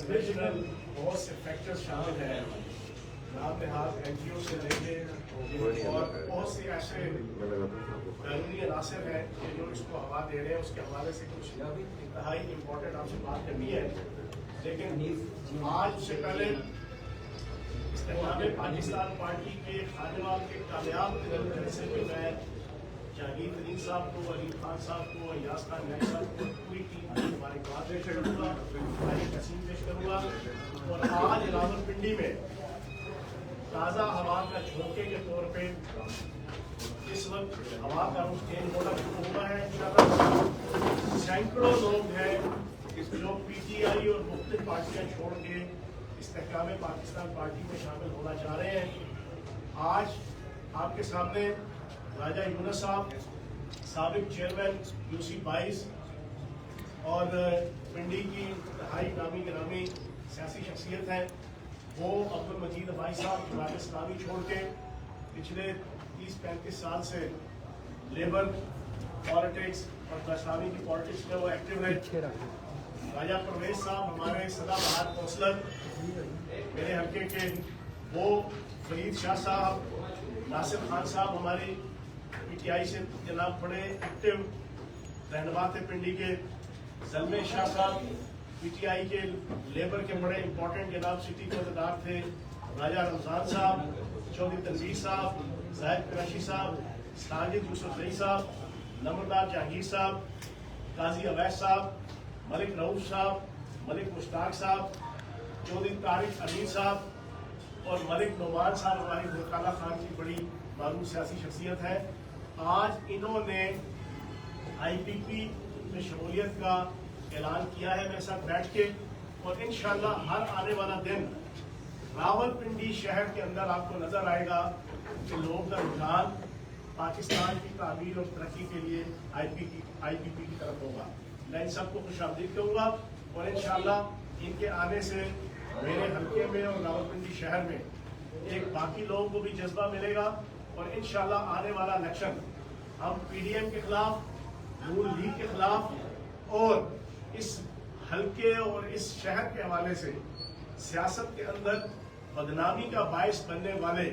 Regional بہت سے factor شامل ہیں، آپ لحاظ این جی او سے لے کے اور بہت سے ایسے بیرونی عناصر ہیں کہ جو اس کو ہوا دے رہے ہیں. اس کے حوالے سے کچھ انتہائی امپورٹنٹ آپ سے بات کرنی ہے. لیکن آج اس سے پہلے استحکام پاکستان پارٹی کے خانوال کے کامیاب جلسے میں جہانگیر ترین صاحب کو، علی خان صاحب کو، ایاز خان نائب صاحب کو، پوری ٹیم کی مبارکباد پیش کروں گا، تقسیم پیش کروں گا. اور آج راولپنڈی میں تازہ ہوا کا جھونکے کے طور پہ اس وقت ہوا کا رخ چینج ہونا شروع ہوا ہے. انشاءاللہ سینکڑوں لوگ ہیں جو پی ٹی آئی اور مختلف پارٹیاں چھوڑ کے استحکام پاکستان پارٹی میں شامل ہونا چاہ رہے ہیں. آج آپ کے سامنے راجہ یونس صاحب سابق چیئرمین یو سی 22 اور پنڈی کی انتہائی نامی گرامی سیاسی شخصیت ہیں، وہ عبد المجید ابائی صاحب جماعت اسلامی چھوڑ کے پچھلے 30-35 سال سے لیبر پالیٹکس اور اسلامی کی پالیٹکس میں وہ ایکٹیو ہے. راجہ پرویز صاحب ہمارے سدا بہار کونسلر میرے حلقے کے، وہ فرید شاہ صاحب، ناصر خان صاحب ہماری پی ٹی آئی سے جناب بڑے ایکٹیو رہنما تھے پنڈی کے، زلمے شاہ صاحب پی ٹی آئی کے لیبر کے بڑے امپورٹنٹ جناب سٹی کے عہدیدار تھے، راجہ رمضان صاحب، چودھری تنویر صاحب، زاہد قریشی صاحب، ساجد یوسف رئی صاحب، نمبردار جہانگیر صاحب، قاضی اویس صاحب، ملک رؤوف صاحب، ملک مشتاق صاحب، چودھری طارق امین صاحب اور ملک نعمان صاحب ہماری برکانہ خان کی بڑی معروف سیاسی شخصیت ہے. آج انہوں نے آئی پی پی میں شمولیت کا اعلان کیا ہے میرے ساتھ بیٹھ کے، اور انشاءاللہ ہر آنے والا دن راولپنڈی شہر کے اندر آپ کو نظر آئے گا کہ لوگ کا رجحان پاکستان کی تعمیر اور ترقی کے لیے آئی پی پی کی طرف ہوگا. میں ان سب کو خوش آمدید کروں گا، اور انشاءاللہ ان کے آنے سے میرے حلقے میں اور راولپنڈی شہر میں ایک باقی لوگوں کو بھی جذبہ ملے گا. اور انشاءاللہ آنے والا الیکشن ہم پی ڈی ایم کے خلاف، نون لیگ کے خلاف اور اس حلقے اور اس شہر کے حوالے سے سیاست کے اندر بدنامی کا باعث بننے والے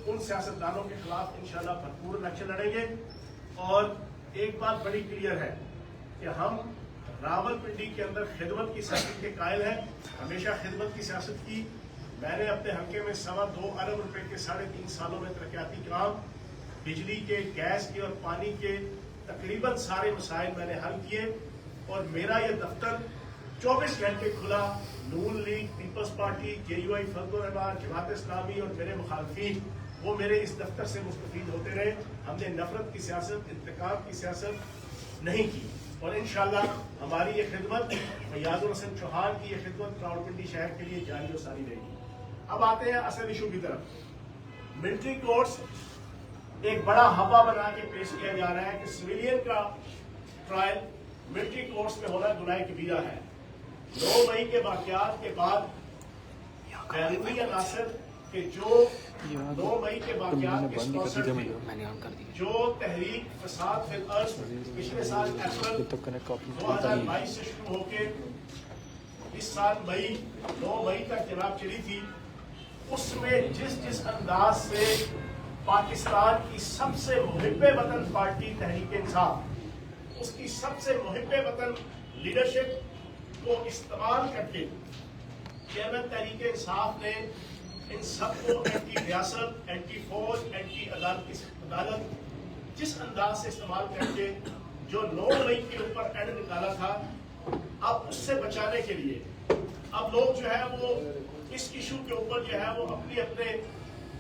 ان سیاستدانوں کے خلاف انشاءاللہ بھرپور الیکشن لڑیں گے. اور ایک بات بڑی کلیئر ہے کہ ہم راولپنڈی کے اندر خدمت کی سیاست کے قائل ہیں، ہمیشہ خدمت کی سیاست کی. میں نے اپنے حلقے میں 2.25 ارب روپے کے 3.5 سالوں میں ترقیاتی کام، بجلی کے، گیس کے اور پانی کے تقریباً سارے مسائل میں نے حل کیے. اور میرا یہ دفتر 24 گھنٹے کھلا. Noon League, People's Party, J U I, Fazl ur Rehman, Jamaat Islami اور میرے مخالفین وہ میرے اس دفتر سے مستفید ہوتے رہے. ہم نے نفرت کی سیاست، انتقام کی سیاست نہیں کی. اور انشاءاللہ ہماری یہ خدمت، فیاض الحسن چوہان کی یہ خدمت راولپنڈی شہر کے لیے جاری و ساری رہے گی. اب آتے ہیں اصل ایشو کی طرف. ملٹری کورٹس ایک بڑا ہوا بنا کے پیش کیا جا رہا ہے کہ سویلین کا ٹرائل ملٹری کورٹس میں ہونا گناہ کبیرہ ہے. 9 مئی کے واقعات کے بعد بیرونی عناصر کے جو 9 مئی کے واقعات کے اسپانسر تھے، جو تحریک فساد فی الارض پچھلے سال اپریل 2022 سے شروع ہو کے اس سال 9 مئی تک جناب چلی تھی، اس میں جس انداز سے پاکستان کی سب سے محب وطن پارٹی تحریک انصاف، اس کی سب سے محب وطن لیڈرشپ کو استعمال کر کے چیئرمین تحریک انصاف نے ان سب کو اینٹی ریاست، اینٹی فوج، اینٹی عدالت جس انداز سے استعمال کر کے جو 9 مئی کے اوپر اینڈ نکالا تھا، اب اس سے بچانے کے لیے اب لوگ جو ہے وہ اس ایشو کے اوپر جو ہے وہ اپنے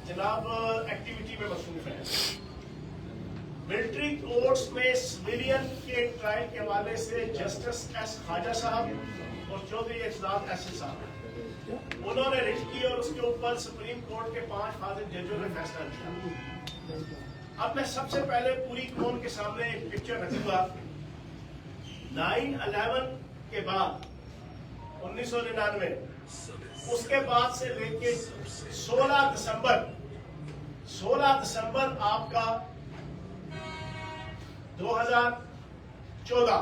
جناب ایکٹیویٹی میں مصروف ہیں. ملٹری کورٹس میں سویلین کے ٹرائل کے حوالے سے جسٹس ایس خواجہ صاحب اور چودھری اعتزاز احسن صاحب انہوں نے رٹ کی، اور اس کے اوپر سپریم کورٹ کے 5 فاضل ججوں نے فیصلہ کیا. اب میں سب سے پہلے پوری قوم کے سامنے ایک پکچر رکھوں گا. 9/11 کے بعد 1999 اس کے بعد سے لے کے 16 دسمبر آپ کا 2014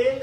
1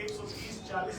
130-40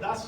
10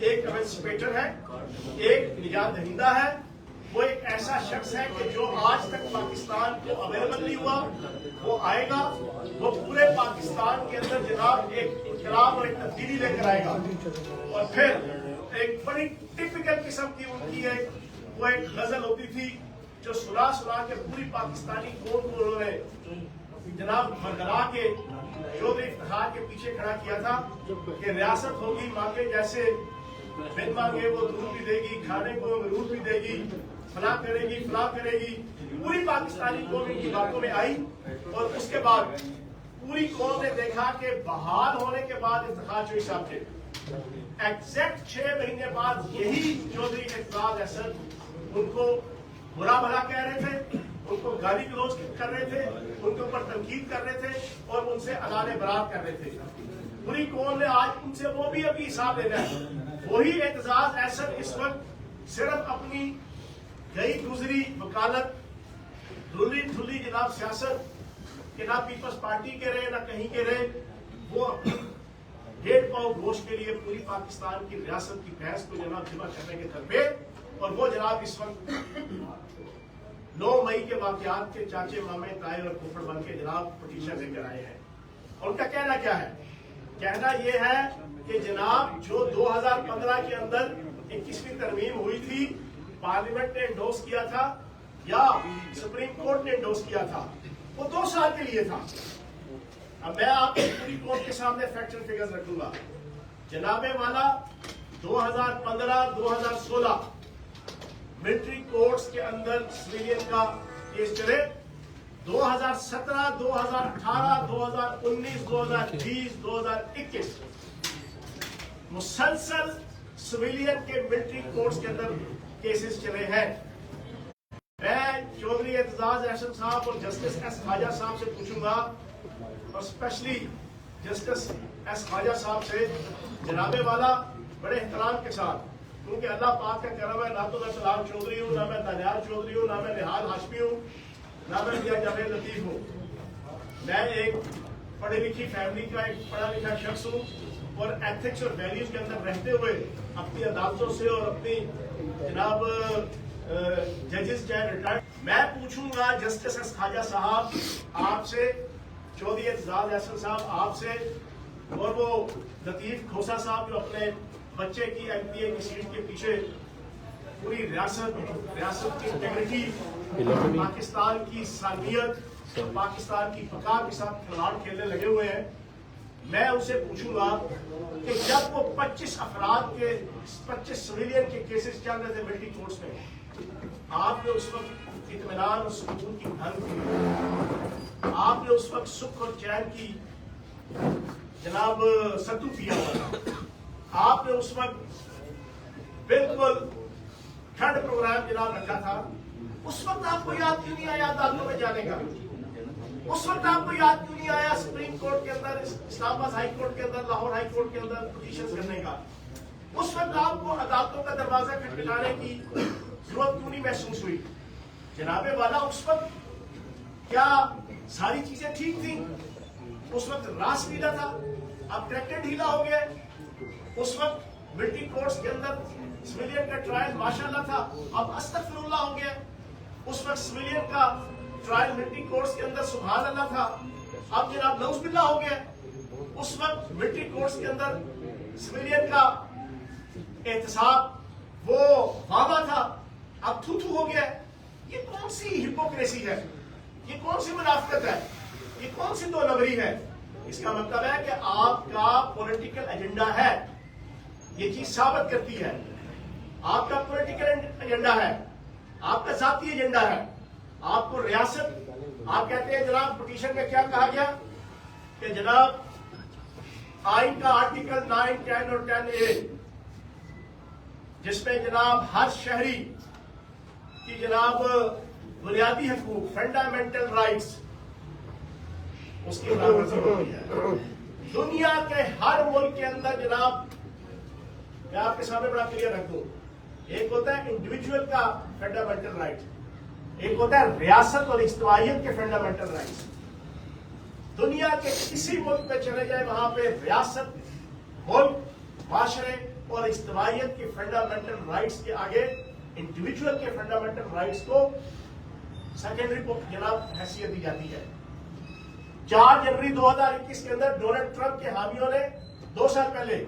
ایک ایمانسپیٹر ہے, ایک نجات دہندہ ہے, وہ ایک ایسا شخص ہے کہ جو آج تک پاکستان کو اویلیبل نہیں ہوا, وہ آئے گا, وہ پورے پاکستان کے اندر جناب ایک انقلاب اور ایک تبدیلی لے کر آئے گا. اور پھر ایک بڑی ٹپیکل قسم کی ان کی وہ ایک غزل ہوتی تھی جو سنا سنا کے پوری پاکستانی قوم کو انہوں نے جناب برگلا کے چودھری افتخار کے پیچھے کھڑا کیا تھا کہ ریاست ہوگی مانگے جیسے, بن مانگے وہ دودھ بھی دے گی, کھانے کو امرود بھی دے گی, فلاں کرے گی فلاں کرے گی. پوری پاکستانی قوم ان کی باتوں میں آئی, اور اس کے بعد پوری قوم نے دیکھا کہ بحال ہونے کے بعد افتخار چوہدری صاحب تھے. ایگزیکٹ 6 مہینے بعد یہی چودھری اعتزاز احسن ان کو برا بھلا کہہ رہے تھے, ان کو گالی گلوچ کر رہے تھے, ان کے اوپر تنقید کر رہے تھے, اور ان سے اعلان برات کر رہے تھے. پوری قوم نے آج ان سے وہ بھی ابھی حساب لینا ہے. وہی اعتزاز احسن اس وقت صرف اپنی گئی گزری وکالت دھلی دھلی جناب سیاست کہ نہ پیپلز پارٹی کے رہے نہ کہیں کے رہے, وہ اپنی 1.5 پاؤ گوشت کے لیے پوری پاکستان کی ریاست کی بحث کو جناب جمع کرنے کے درپے, اور وہ جناب اس وقت 9 مئی کے واقعات کے چاچے مامے تائر اور پھوپھڑ بن کے جناب پٹیشن لے کر آئے ہیں. ان کا کہنا کیا ہے؟ کہنا یہ ہے کہ جناب جو 2015 کے اندر 21ویں ترمیم ہوئی تھی, پارلیمنٹ نے انڈورس کیا تھا یا سپریم کورٹ نے انڈورس کیا تھا, وہ 2 سال کے لیے تھا. اب میں آپ کو پوری کورٹ کے سامنے فیکچر فگرز رکھوں گا. جناب والا 2015-2016 ملٹری کورٹس کے اندر سویلین کا کیس چلے, 2017, 2018, 2019, 2020, 2021 مسلسل سویلین کے ملٹری کورٹس کے اندر کیسز چلے ہیں. میں چودھری اعتزاز احسن صاحب اور جسٹس ایس خواجہ صاحب سے پوچھوں گا, اور اسپیشلی جسٹس ایس خواجہ صاحب سے, جناب والا بڑے احترام کے ساتھ, کیونکہ اللہ پاک کا کرم ہے, نہ تو میں طلال چودھری ہوں, نہ میں دانیال چودھری ہوں, نہ میں نہال ہاشمی ہوں, نہ میں میاں جاوید لطیف ہوں. میں ایک پڑھی لکھی فیملی کا ایک پڑھا لکھا شخص ہوں, اور ایتھکس اور ویلیوز کے اندر رہتے ہوئے اپنی عدالتوں سے اور اپنی جناب ججز چاہے ریٹائرڈ, میں پوچھوں گا جسٹس ایس خواجہ صاحب آپ سے, چودھری اعتزاز احسن صاحب آپ سے, اور وہ لطیف کھوسا صاحب جو اپنے بچے کی MPA کی سیٹ کے پیچھے پوری ریاست کی انٹیگریٹی, پاکستان کی سالمیت, پاکستان کی بقا کے ساتھ کھلواڑ کھیلنے لگے ہوئے ہیں. میں اسے پوچھوں گا کہ جب وہ 25 افراد کے 25 سویلین کے کیسز چل رہے تھے ملٹری کورٹس میں, آپ نے اس وقت اطمینان اور سکون کی بھنگ کی, آپ نے اس وقت سکھ اور چین کی جناب ستو پیا ہوا تھا, آپ نے اس وقت بالکل ٹھنڈ پروگرام جناب رکھا تھا. اس وقت آپ کو یاد کیوں نہیں آیا عدالتوں میں جانے کا؟ اس وقت آپ کو یاد کیوں نہیں آیا سپریم کورٹ کے اندر, اسلام آباد ہائی کورٹ کے اندر, لاہور ہائی کورٹ کے اندر پٹیشن کرنے کا؟ اس وقت آپ کو عدالتوں کا دروازہ کھٹکھٹانے کی ضرورت کیوں نہیں محسوس ہوئی؟ جناب والا اس وقت کیا ساری چیزیں ٹھیک تھیں؟ اس وقت راس ڈھیلا تھا, اب ٹریکٹر ڈھیلا ہو گیا. اس وقت ملٹری کورٹس کے اندر سویلین کا ٹرائل ماشاءاللہ تھا, اب استغفر اللہ ہو گیا. اس وقت سویلین کا ٹرائل ملٹری کورٹس کے اندر سبحان اللہ تھا, اب جناب نعوذ باللہ ہو گیا. اس وقت ملٹری کورٹس کے اندر سویلین کا احتساب وہ وعدہ تھا, اب تھو تھو ہو گیا. یہ کون سی ہپوکریسی ہے؟ یہ کون سی منافقت ہے؟ یہ کون سی دو نمبری ہے؟ اس کا مطلب ہے کہ آپ کا پولیٹیکل ایجنڈا ہے, یہ چیز ثابت کرتی ہے. آپ کا پولیٹیکل ایجنڈا ہے, آپ کا ذاتی ایجنڈا ہے. آپ کو ریاست, آپ کہتے ہیں جناب پٹیشن میں کیا کہا گیا کہ جناب آئین کا آرٹیکل 9, 10 اور 10A جس میں جناب ہر شہری کی جناب بنیادی حقوق, فنڈامنٹل رائٹس, اس کی برابری ہوتی ہے. دنیا کے ہر ملک کے اندر جناب میں آپ کے سامنے بڑا کلیئر رکھ دوں, ایک ہوتا ہے انڈیویجول کا فنڈامنٹل رائٹ, ایک ہوتا ہے ریاست اور اجتماعیت کے فنڈامنٹل رائٹس. دنیا کے کسی ملک میں چلے جائے وہاں پہ ریاست, ملک, معاشرے اور اجتماعیت کے فنڈامنٹل رائٹس کے آگے انڈیویجول کے فنڈامنٹل رائٹس کو سیکنڈری کو جناب حیثیت دی جاتی ہے. 4 جنوری 2021 کے اندر ڈونلڈ ٹرمپ کے حامیوں نے 2 سال پہلے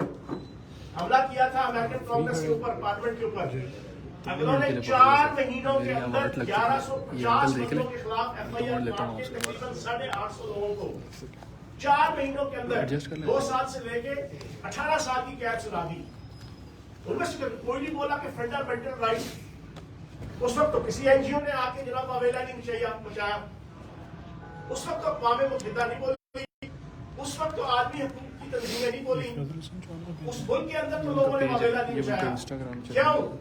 حملہ کیا تھا امریکن کانگریس کے اوپر, پارلیمنٹ کے اوپر. انہوں نے 4 مہینوں کے اندر 1150 لوگوں کے خلاف ایف آئی آر مار کے تقریباً 850 لوگوں کو 4 مہینوں کے اندر 2 سال سے لے کے 18 سال کی قید سنا دی. ان میں سے کوئی نہیں بولا کہ فنڈامنٹل رائٹس. اس وقت تو کسی این جی او نے آ کے جناب واویلا نہیں بچایا. اس وقت تو اقوام متحدہ نہیں بولی. اس وقت تو آدمی حقوق کی تنظیمیں نہیں بولی. اس ملک کے اندر تو لوگوں نے واویلا نہیں بچایا. کیوں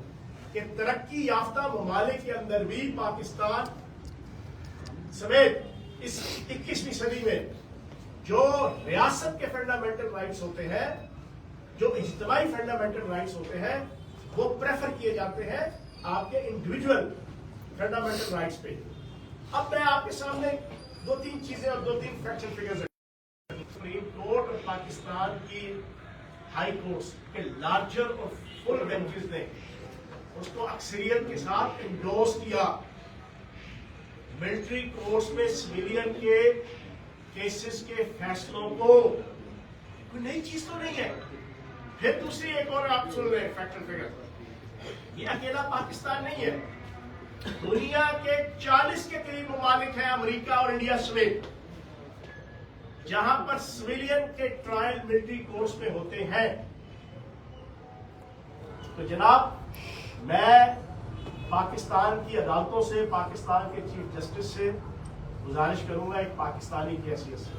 کہ ترقی یافتہ ممالک کے اندر بھی پاکستان سمیت اس 21ویں صدی میں جو ریاست کے فنڈامنٹل رائٹس ہوتے ہیں, جو اجتماعی فنڈامنٹل رائٹس ہوتے ہیں, وہ پریفر کیے جاتے ہیں آپ کے انڈیویجول فنڈامنٹل رائٹس پہ. اب میں آپ کے سامنے 2-3 چیزیں اور 2-3 facts and figures. Supreme court اور پاکستان کی ہائی کورٹس کے لارجر اور فل بینچز نے اس کو اکثریت کے ساتھ انڈورس کیا. ملٹری کورٹس میں سویلین کے کیسز کے فیصلوں کو کوئی نئی چیز تو نہیں ہے. پھر دوسری ایک اور آپ سن رہے ہیں فیکٹ اینڈ فگر. یہ اکیلا پاکستان نہیں ہے, دنیا کے 40 کے قریب ممالک ہیں امریکہ اور انڈیا سمیت جہاں پر سویلین کے ٹرائل ملٹری کورٹس میں ہوتے ہیں. تو جناب میں پاکستان کی عدالتوں سے, پاکستان کے چیف جسٹس سے گزارش کروں گا ایک پاکستانی کی حیثیت سے.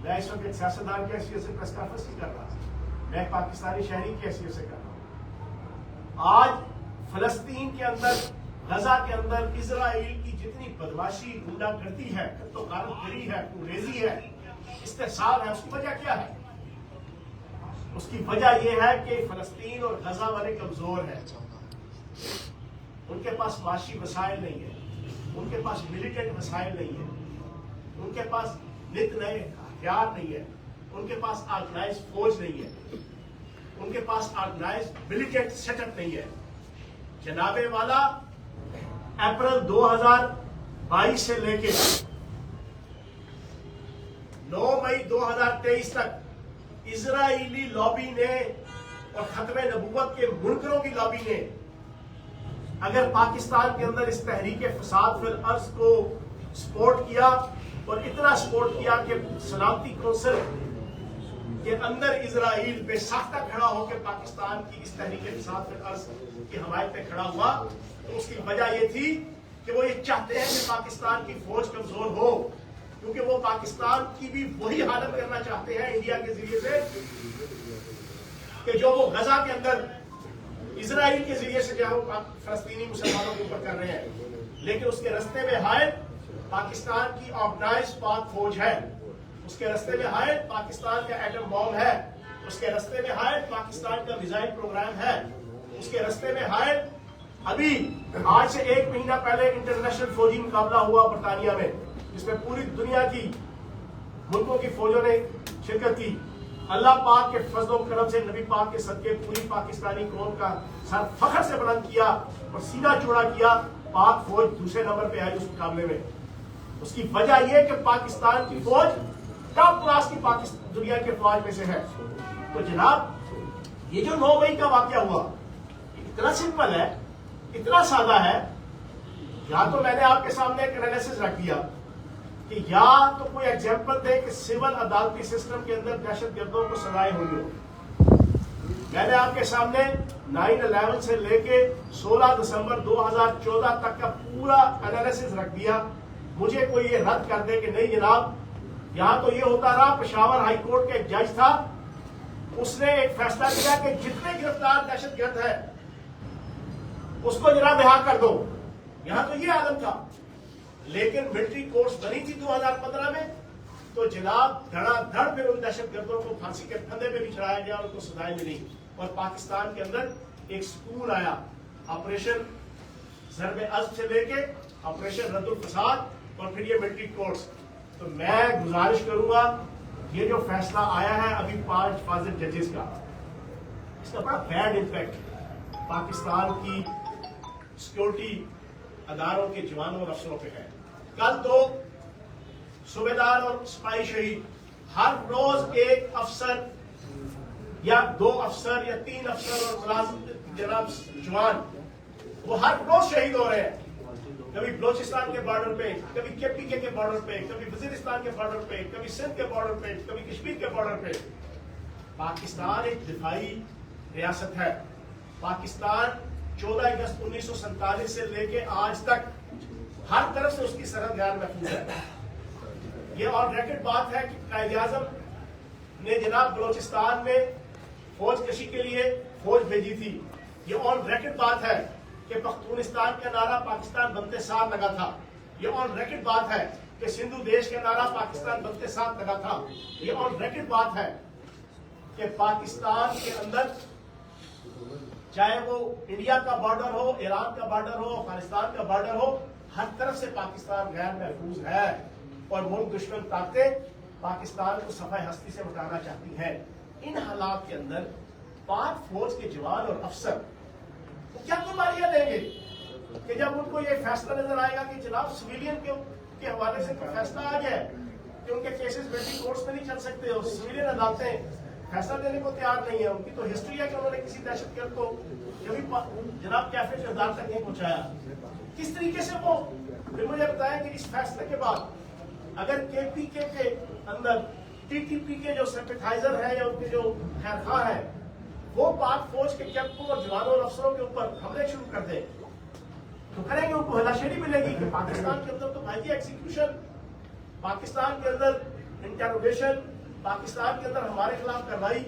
میں اس وقت ایک سیاستدان کی حیثیت سے پریس کانفرنس نہیں کر رہا, میں ایک پاکستانی شہری کی حیثیت سے کر رہا ہوں. آج فلسطین کے اندر, غزہ کے اندر اسرائیل کی جتنی بدماشی, غنڈہ گردی ہے, تو غارت گری ہے, ریزی ہے, استحصال ہے, اس کی وجہ کیا ہے؟ اس کی وجہ یہ ہے کہ فلسطین اور غزہ والے کمزور ہیں. ان کے پاس معاشی وسائل نہیں ہے, ان کے پاس ملیٹنٹ وسائل نہیں ہے, ان کے پاس نت نئے ہتھیار نہیں ہے, ان کے پاس آرگنائز فوج نہیں ہے, ان کے پاس آرگنائز ملیٹنٹ سیٹ اپ نہیں ہے. جناب والا اپریل 2022 سے لے کے 9 مئی 2023 تک اسرائیلی لابی نے اور ختم نبوت کے منکروں کی لابی نے اگر پاکستان کے اندر اس تحریک فساد فی الارض کو سپورٹ کیا, اور اتنا سپورٹ کیا کہ سلامتی کونسل کے اندر اسرائیل بے ساختہ کھڑا ہو کے پاکستان کی اس تحریک فساد فی الارض کی حمایت پہ کھڑا ہوا, تو اس کی وجہ یہ تھی کہ وہ یہ چاہتے ہیں کہ پاکستان کی فوج کمزور ہو, کیونکہ وہ پاکستان کی بھی وہی حالت کرنا چاہتے ہیں انڈیا کے ذریعے سے کہ جو وہ غزہ کے اندر اسرائیل کے ذریعے سے جو فلسطینی مسلمانوں کے اوپر کر رہے ہیں. لیکن اس کے رستے میں حائل پاکستان کی آرگنائز پاک فوج ہے, اس کے رستے میں حائل پاکستان کا ایٹم بام ہے, اس کے رستے میں حائل پاکستان کا میزائل پروگرام ہے, اس کے رستے میں حائل ابھی آج سے 1 مہینہ پہلے انٹرنیشنل فوجی مقابلہ ہوا برطانیہ میں, جس میں پوری دنیا کی ملکوں کی فوجوں نے شرکت کی. اللہ پاک کے فضل و کرم سے, نبی پاک کے صدقے پوری پاکستانی قوم کا سر فخر سے بلند کیا اور سینہ چوڑا کیا. پاک فوج دوسرے نمبر پہ آئی اس مقابلے میں. اس کی وجہ یہ کہ پاکستان کی فوج ٹاپ کلاس کی دنیا کے فوج میں سے ہے. تو جناب یہ جو 9 مئی کا واقعہ ہوا اتنا سمپل ہے, اتنا سادہ ہے. یا تو میں نے آپ کے سامنے ایک انالیسس رکھ دیا کہ یا تو کوئی ایگزامپل دے کہ سول عدالتی سسٹم کے اندر دہشت گردوں کو سزائیں ہوئی ہو. میں نے آپ کے سامنے 9/11 سے لے کے 16 دسمبر 2014 تک کا پورا انالیسس رکھ دیا. مجھے کوئی یہ رد کر دے کہ نہیں جناب یہاں تو یہ ہوتا رہا. پشاور ہائی کورٹ کا ایک جج تھا, اس نے ایک فیصلہ کیا کہ جتنے گرفتار دہشت گرد ہے اس کو جناب رہا کر دو. یہاں تو یہ عالم تھا. لیکن ملٹری کورٹس بنی تھی 2015 میں, تو جناب دھڑا دھڑ پھر ان دہشت گردوں کو پھانسی کے پھندے پہ بھی چڑھایا گیا اور ان کو سزائیں ملی. اور پاکستان کے اندر ایک سکول آیا, آپریشن ضرب عزم سے لے کے آپریشن رد الفساد اور پھر یہ ملٹری کورٹس. تو میں گزارش کروں گا, یہ جو فیصلہ آیا ہے ابھی 5 فاضل ججز کا, اس کا بڑا بیڈ امپیکٹ پاکستان کی سیکورٹی اداروں کے جوانوں اور افسروں پہ ہے. کل تو صوبیدار اور سپاہی شہید, ہر روز ایک افسر یا 2 افسر یا 3 افسر اور ملازم جناب جوان وہ ہر روز شہید ہو رہے ہیں. کبھی بلوچستان کے بارڈر پہ, کبھی KPK کے بارڈر پہ, کبھی وزیرستان کے بارڈر پہ, کبھی سندھ کے بارڈر پہ, کبھی کشمیر کے بارڈر پہ. پاکستان ایک دفاعی ریاست ہے. پاکستان 14 اگست 1947 سے لے کے آج تک ہر طرف سے اس کی سرحد غیر محفوظ ہے. یہ آن ریکارڈ بات ہے کہ قائد اعظم نے جناب بلوچستان میں فوج کشی کے لیے فوج بھیجی تھی. یہ آن ریکارڈ بات ہے کہ پختونستان کا نعرہ پاکستان بنتے ساتھ لگا تھا. یہ آن ریکارڈ بات ہے کہ سندھو دیش کا نعرہ پاکستان بنتے ساتھ لگا تھا. یہ آن ریکارڈ بات ہے کہ پاکستان کے اندر چاہے وہ انڈیا کا بارڈر ہو, ایران کا بارڈر ہو, افغانستان کا بارڈر ہو, ہر طرف سے پاکستان غیر محفوظ ہے اور ملک دشمن طاقتیں پاکستان کو صفحہ ہستی سے مٹانا چاہتی ہیں. ان حالات کے اندر پاک فوج کے جوان اور افسر وہ کیا قربانیاں دیں گے کہ جب ان کو یہ فیصلہ نظر آئے گا کہ جناب سویلین کے حوالے سے فیصلہ آ گیا ہے کہ ان کے کیسز ملٹری کورٹس میں نہیں چل سکتے, اور سویلین عدالتیں فیصلہ دینے کو تیار نہیں ہے. ان کی تو ہسٹری ہے کہ انہوں نے کسی دہشت گرد کو کبھی جناب کیفے کردار تک نہیں پہنچایا. کس طریقے سے وہ پھر مجھے بتائیں کہ اس فیصلے کے بعد اگر KPK کے اندر TTP کے جو سمپیتھائزر ہیں یا ان کے جو خیر خواہ ہیں وہ پاک فوج کے کیمپوں اور جوانوں اور افسروں کے اوپر حملے شروع کر دیں تو کریں گے, ان کو ہلاشیری ملے گی کہ پاکستان کے اندر تو بھائی ایکسیکیوشن, پاکستان کے اندر انٹروگیشن, پاکستان کے اندر ہمارے خلاف کارروائی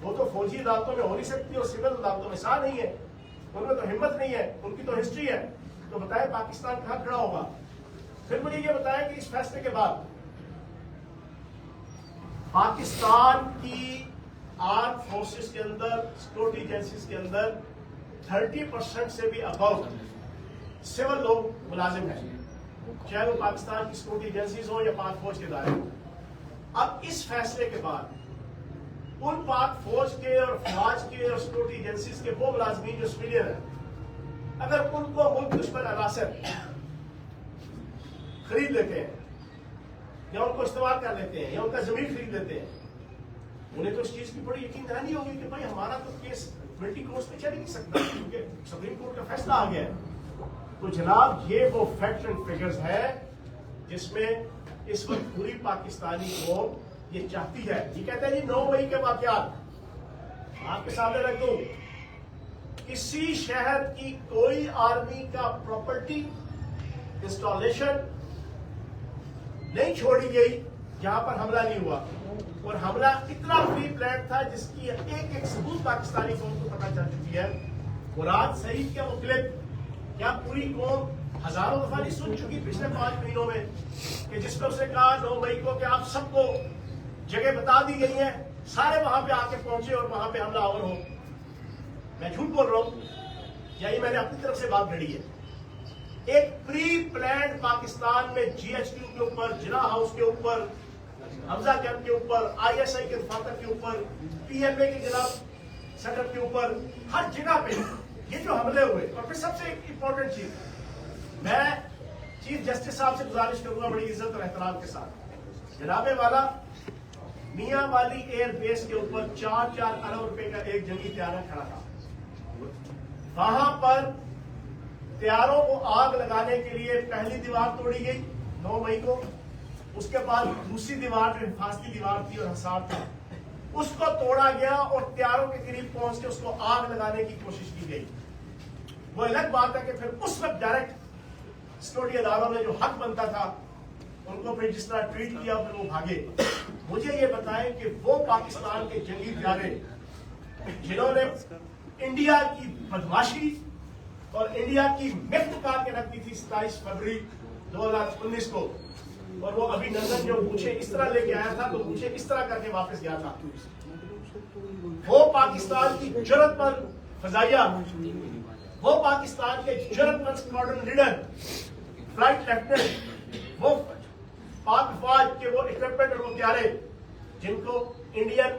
وہ تو فوجی عدالتوں میں ہو نہیں سکتی اور سول عدالتوں میں سا نہیں ہے. ان میں تو ہمت نہیں ہے, ان کی تو ہسٹری ہے. تو بتائیں پاکستان کہاں کھڑا ہوگا. پھر مجھے یہ بتائیں کہ اس فیصلے کے بعد پاکستان کی آرم فورسز کے اندر, سیکورٹی ایجنسیز کے اندر 30% سے بھی ابو سول لوگ ملازم ہیں, چاہے وہ پاکستان کی سیکورٹی ایجنسیز ہوں یا پاک فوج کے ادارے ہوں. اب اس فیصلے کے بعد ان پاک فوج کے اور فوج کے اور سیکورٹی ایجنسیز کے وہ ملازمین جو سویلین ہیں, اگر ان کو ملک دشمن عناصر خرید لیتے ہیں یا ان کو استعمال کر لیتے ہیں یا ان کا زمین خرید لیتے ہیں, انہیں تو اس چیز کی بڑی یقین دہانی ہوگی کہ بھائی ہمارا تو کیس ملٹی کورٹس میں چل ہی نہیں سکتا کیونکہ سپریم کورٹ کا فیصلہ آ گیا ہے. تو جناب یہ وہ فیکٹس اینڈ فگرز ہے جس میں اس وقت پوری پاکستانی قوم یہ چاہتی ہے. یہ کہتے ہیں جی 9 مئی کے واقعات آپ کے سامنے رکھ دوں, کسی شہر کی کوئی آرمی کا پراپرٹی انسٹالیشن نہیں چھوڑی گئی جہاں پر حملہ نہیں ہوا, اور حملہ اتنا پری پلان تھا جس کی ایک ایک ثبوت پاکستانی قوم کو پتہ چل چکی ہے. مراد سعید کے مختلف کیا پوری قوم ہزاروں دفعہ نہیں سن چکی پچھلے 5 مہینوں میں کہ جس پر اس نے کہا 9 مئی کو کہ آپ سب کو جگہ بتا دی گئی ہیں, سارے وہاں پہ آ کے پہنچے اور وہاں پہ حملہ آور ہو. میں جھوٹ بول رہا ہوں یا یہ میں نے اپنی طرف سے بات گھڑی ہے. ایک پری پلانڈ پاکستان میں GHQ کے اوپر, جناح ہاؤس کے اوپر, حمزہ کیمپ کے اوپر, ISI کے دفاتر کے اوپر, PMA کے جناب سیٹر کے اوپر, ہر جگہ پہ یہ جو حملے ہوئے. اور پھر سب سے ایک امپورٹنٹ چیز, میں چیف جسٹس صاحب سے گزارش کروں گا بڑی عزت اور احترام کے ساتھ, جناب والا میاں والی ایئر بیس کے اوپر 4 ارب روپے کا ایک جنگی طیارہ کھڑا تھا. وہاں پر طیاروں کو آگ لگانے کے لیے پہلی دیوار توڑی گئی 9 مئی کو, اس کے بعد دوسری دیوار جو حفاظتی دیوار تھی اور حصار تھا اس کو توڑا گیا اور طیاروں کے قریب پہنچ کے اس کو آگ لگانے کی کوشش کی گئی. وہ الگ بات ہے کہ پھر اس وقت ڈائریکٹ سیکورٹی اداروں نے جو حق بنتا تھا ان کو پھر جس طرح ٹریٹ کیا پھر وہ بھاگے. مجھے یہ بتائیں کہ وہ پاکستان کے جنگی طیارے جنہوں نے انڈیا کی بدماشی اور انڈیا کی مفت کار کے رکھ دی تھی 27 فروری 2019 کو, اور وہ ابھی نندن جو مجھے اس طرح لے کے آیا تھا تو مجھے اس طرح کر کے واپس گیا تھا, وہ پاکستان کی جرأت پر فضائیہ, وہ پاکستان کے جرأت پر اسکواڈرن لیڈر, فلائٹ لیفٹیننٹ, وہ پاک فوج کے وہ اکوپمنٹ اور وہ طیارے جن کو انڈین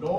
9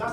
10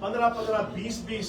15-15, 20-20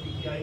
PTI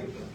IPP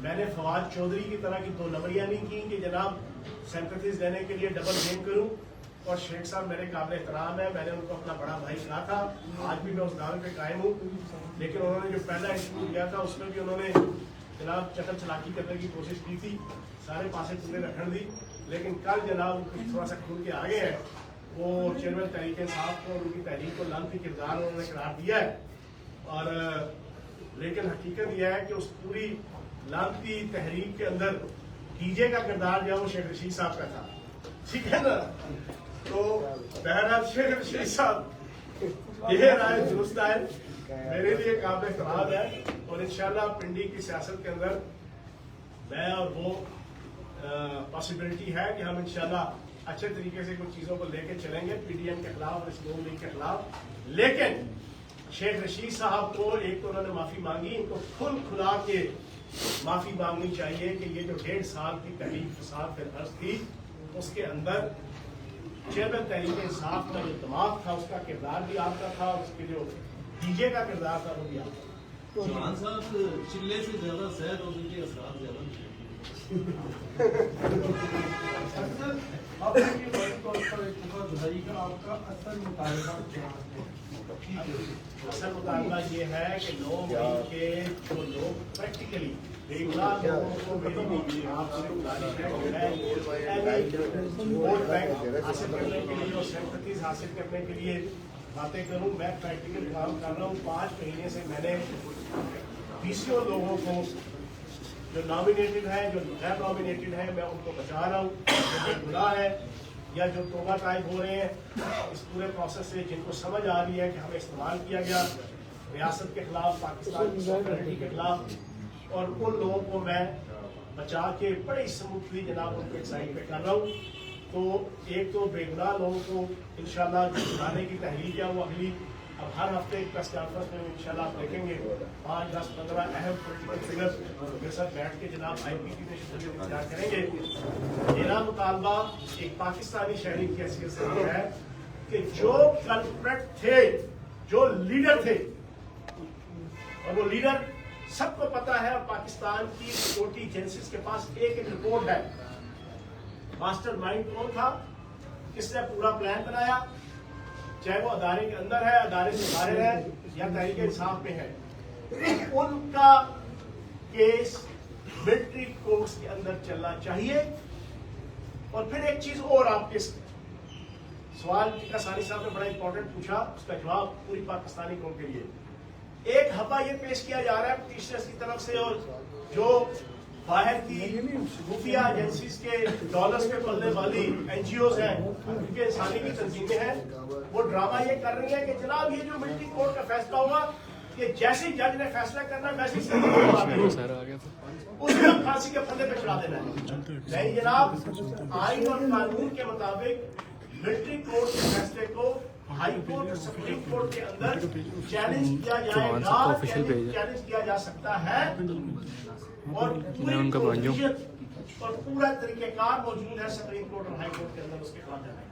میں نے فواد چودھری کی طرح کی 2 نمبریاں نہیں کی کہ جناب سمپتھیز لینے کے لیے ڈبل گیم کروں. اور شیخ صاحب میرے قابل احترام ہے, میں نے ان کو اپنا بڑا بھائی کہا تھا, آج بھی میں اس دعوے پہ قائم ہوں. لیکن انہوں نے جو پہلا انٹرویو دیا تھا اس میں بھی انہوں نے جناب چکر چلاکی کرنے کی کوشش کی تھی, سارے پاسے چلے رکھن دی. لیکن کل جناب تھوڑا سا کھل کے آگے ہے, وہ چیئرمین تحریک انصاف کو اور ان کی تحریک کو لعنتی کردار انہوں نے قرار دیا ہے. اور لیکن حقیقت یہ ہے کہ اس پوری لعنتی تحریک کے اندر ڈی جے کا کردار جو ہے وہ شیخ رشید صاحب کا تھا, ٹھیک ہے نا. تو بہرحال شیخ رشید صاحب یہ رائے درست ہے, میرے لیے قابل احترام ہے. اور انشاءاللہ پنڈی کی سیاست کے اندر میں اور وہ پاسبلٹی ہے کہ ہم انشاءاللہ اچھے طریقے سے کچھ چیزوں کو لے کے چلیں گے پی ڈی ایم کے خلاف اور اسلام لیگ کے خلاف. لیکن شیخ رشید صاحب کو ایک تو انہوں نے معافی مانگی, ان کو کھلا کے معافی مانگنی چاہیے کہ یہ جو 1.5 سال کی تحریک فساد فی الارض تھی اس کے اندر چیئرمین تحریک انصاف کا جو دماغ تھا اس کا کردار بھی آپ کا تھا, اور اس کے جو ڈی جے کا کردار تھا وہ بھی آپ کا. چوہان صاحب چلے سے زیادہ صحت اور ان کے اثرات زیادہ آپ کے بڑے طور پر اتفاق جاری کا آپ کا اصل مطالبہ کیا ہے؟ اصل مطالبہ یہ ہے کہ 9 مئی کے جو لوگ پریکٹیکلی دیکھنا لوگوں کو میری آپ سے گزارش ہے کہ میں ووٹ بینک حاصل کرنے کے لیے اور سمپتھیز حاصل کرنے کے لیے باتیں کروں. میں پریکٹیکل کام کر رہا ہوں. 5 مہینے سے میں نے 20 لوگوں کو جو نامینیٹڈ ہے, جو غیر نامینیٹڈ ہے, میں ان کو بچا رہا ہوں. جو گناہ ہے یا جو توبہ طائب ہو رہے ہیں اس پورے پروسیس سے, جن کو سمجھ آ رہی ہے کہ ہمیں استعمال کیا گیا ریاست کے خلاف, پاکستان کی سیکورٹی کے خلاف, اور ان لوگوں کو میں بچا کے بڑی اسموتھلی جناب ان کو ایک سائڈ پہ کر رہا ہوں. تو ایک تو بے گناہ لوگوں کو انشاءاللہ جو چھڑانے کی تحریک ہے وہ اگلی اب ہر ہفتے ایک پریس کانفرنس میں انشاءاللہ آپ دیکھیں گے 5, 10, 15 اہم پولیٹیکل فگرز میرے ساتھ بیٹھ کے جناب آئی پی ٹی میں شمولیت اختیار کریں گے. میرا مطالبہ ایک پاکستانی شہری کی حیثیت سے یہ ہے کہ جو کلپریٹ تھے, جو لیڈر تھے, اور وہ لیڈر سب کو پتا ہے, اور پاکستان کی سیکورٹی ایجنسیز کے پاس ایک رپورٹ ہے, ماسٹر مائنڈ کون تھا, کس نے پورا پلان بنایا, چاہے وہ ادارے کے اندر ہے, ادارے سے باہر ہے, یا تحریک انصاف میں ہے. ان کا کیس ملٹری کورٹس کے اندر چلنا چاہیے. اور پھر ایک چیز اور, آپ کے سوال کا ثانی صاحب نے بڑا امپورٹنٹ پوچھا, اس کا جواب پوری پاکستانی قوم کے لیے. ایک ہفہ یہ پیش کیا جا رہا ہے پٹیشنرز کی طرف سے, اور جو باہر کی خفیہ ایجنسیز کے ڈالرز پہ پلنے والی این جی اوز ہیں, ان کے انسانی کی تنظیمیں ہیں, وہ ڈرامہ یہ کر رہی ہیں کہ جناب یہ جو ملٹری کورٹ کا فیصلہ ہوگا کہ جیسے ہی جج نے فیصلہ کرنا ویسے اس میں پھانسی کے پھندے پہ چڑھا دینا ہے. نہیں جناب, آئین اور قانون کے مطابق ملٹری کورٹ کے فیصلے کو ہائی کورٹ اور سپریم کورٹ کے اندر چیلنج کیا جائے گا, چیلنج کیا جا سکتا ہے, اور پوری اور پورا طریقہ کار موجود ہے سپریم کورٹ اور ہائی کورٹ کے اندر اس کے خلاف جانے.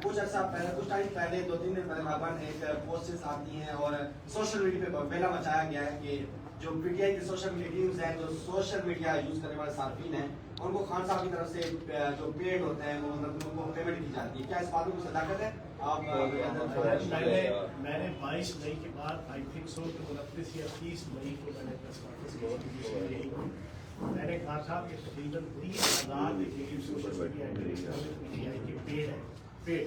کچھ عرصہ پہلے, کچھ ٹائم پہلے, 2-3 دن پہلے محبان ایک پوسٹس آتی ہیں اور سوشل میڈیا پہ بیلا مچایا گیا ہے کہ جو پی ٹی آئی کے سوشل میڈیا ٹیمز ہیں, جو سوشل میڈیا یوز کرنے والے صارفین ہیں, ان کو خان صاحب کی طرف سے جو پیڈ ہوتے ہیں وہ ان کو پیمنٹ کی جاتی ہے. کیا اس بات کو صداقت ہے؟ آپ میں نے 22 مئی کے بعد آئی تھنک سو 29 یا 30 مئی کو میں نے پریس کانفرنس میں نے کہا تھا کہ تقریباً 30,000 social media P T I کے پیڈ ہیں, پیڈ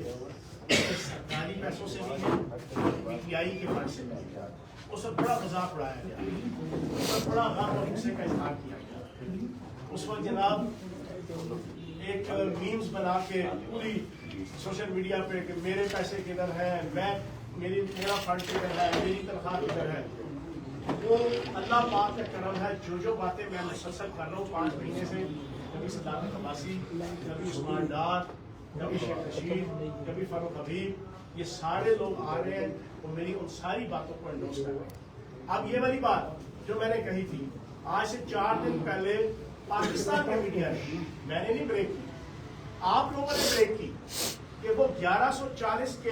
سرکاری پیسوں سے بھی ہے, پی ٹی آئی کے فنڈ سے بھی ہے. اس وقت بڑا مذاق اڑایا گیا, اس وقت بڑا غم اور غصے کا اظہار کیا گیا. اس وقت جناب ایک میمز بنا کے پوری سوشل میڈیا پہ کہ میرے پیسے کدھر ہیں, میرا فنڈ کدھر ہے, میری تنخواہ کدھر ہے. وہ اللہ پاک کا کرم ہے, جو باتیں میں مسلسل کر رہا ہوں 5 مہینے سے, کبھی صداقت عباسی, کبھی عثمان ڈار, کبھی شیخ رشید, کبھی فاروق حبیب, یہ سارے لوگ آ رہے ہیں اور میری ان ساری باتوں کو انڈورس کر رہے ہیں. اب یہ والی بات جو میں نے کہی تھی آج سے 4 دن پہلے پاکستان کا میڈیا ہے, میں نے نہیں بریک کی, آپ لوگوں نے بریک کی, کہ وہ 1140 کے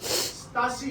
87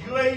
UAE